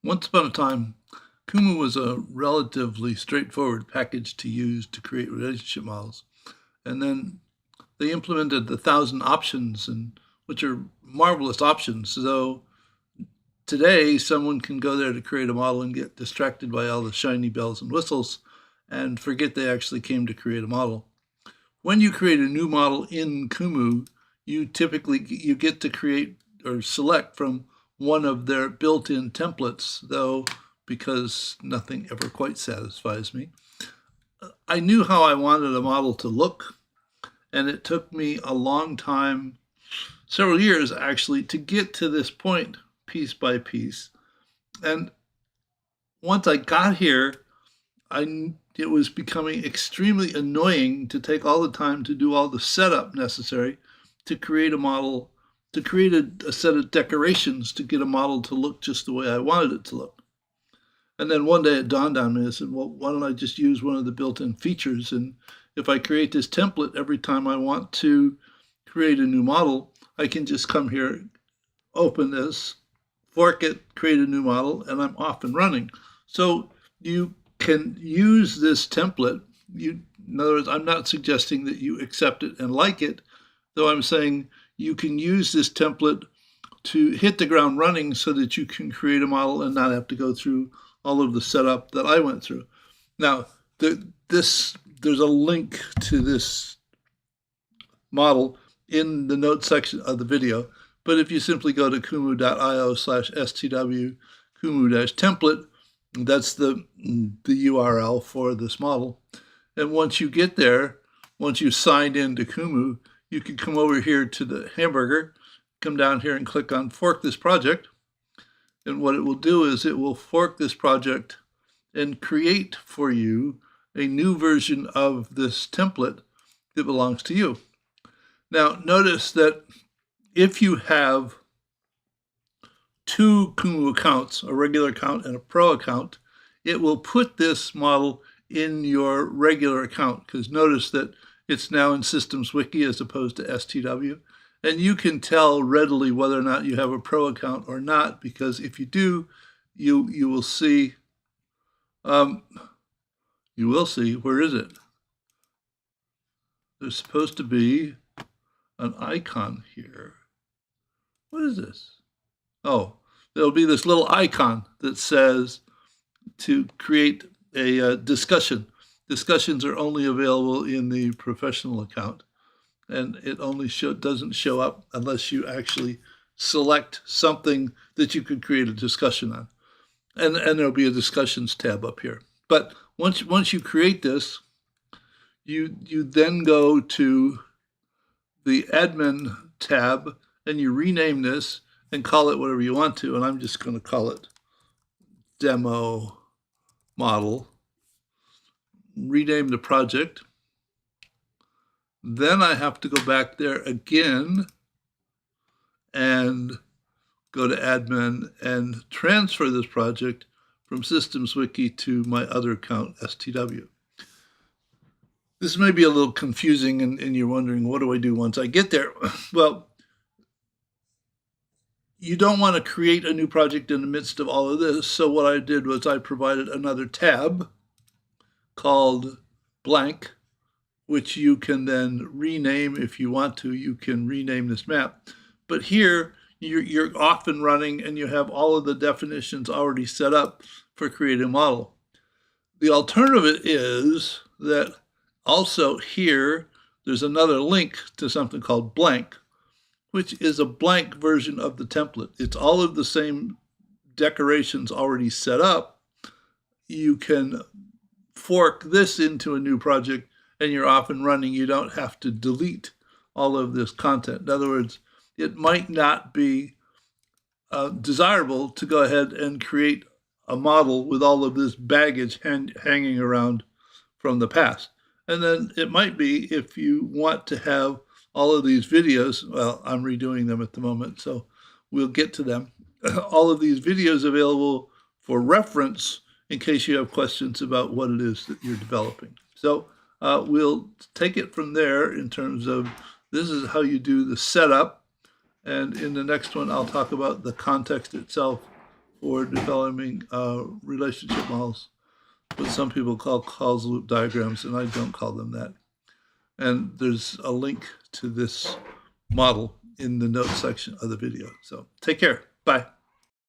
Once upon a time, Kumu was a relatively straightforward package to use to create relationship models. And then they implemented 1,000 options, which are marvelous options. Though today, someone can go there to create a model and get distracted by all the shiny bells and whistles and forget they actually came to create a model. When you create a new model in Kumu, you get to create or select from one of their built-in templates, though because nothing ever quite satisfies me. I knew how I wanted a model to look, and it took me a long time, several years actually, to get to this point piece by piece. And once I got here, it was becoming extremely annoying to take all the time to do all the setup necessary to create a model, to create a set of decorations to get a model to look just the way I wanted it to look. And then one day it dawned on me, I said, well, why don't I just use one of the built-in features? And if I create this template every time I want to create a new model, I can just come here, open this, fork it, create a new model, and I'm off and running. So you can use this template. In other words, I'm not suggesting that you accept it and like it, though I'm saying you can use this template to hit the ground running so that you can create a model and not have to go through all of the setup that I went through. Now, there's a link to this model in the notes section of the video, but if you simply go to kumu.io/stw kumu-template, that's the URL for this model. And once you get there, once you signed into Kumu, you can come over here to the hamburger, come down here and click on Fork This Project. And what it will do is it will fork this project and create for you a new version of this template that belongs to you. Now, notice that if you have two Kumu accounts, a regular account and a pro account, it will put this model in your regular account, because notice that it's now in Systems Wiki as opposed to STW. And you can tell readily whether or not you have a pro account or not, because if you do, you will see, where is it? There's supposed to be an icon here. What is this? Oh, there'll be this little icon that says to create a discussion. Discussions are only available in the professional account, and it only doesn't show up unless you actually select something that you could create a discussion on. And there'll be a discussions tab up here. But once you create this, you then go to the admin tab and you rename this and call it whatever you want to. And I'm just going to call it demo model. Rename the project. Then I have to go back there again and go to admin and transfer this project from Systems Wiki to my other account, STW. This may be a little confusing, and you're wondering, what do I do once I get there? Well, you don't want to create a new project in the midst of all of this. So what I did was I provided another tab called blank, which you can then rename if you want to. You can rename this map. But here, you're off and running, and you have all of the definitions already set up for creating a model. The alternative is that also here, there's another link to something called blank, which is a blank version of the template. It's all of the same decorations already set up. You can fork this into a new project and you're off and running. You don't have to delete all of this content. In other words, it might not be desirable to go ahead and create a model with all of this baggage hanging around from the past. And then it might be, if you want to have all of these videos, well, I'm redoing them at the moment, so we'll get to them, all of these videos available for reference in case you have questions about what it is that you're developing. So we'll take it from there in terms of this is how you do the setup. And in the next one, I'll talk about the context itself for developing relationship models, what some people call causal loop diagrams, and I don't call them that. And there's a link to this model in the notes section of the video. So take care. Bye.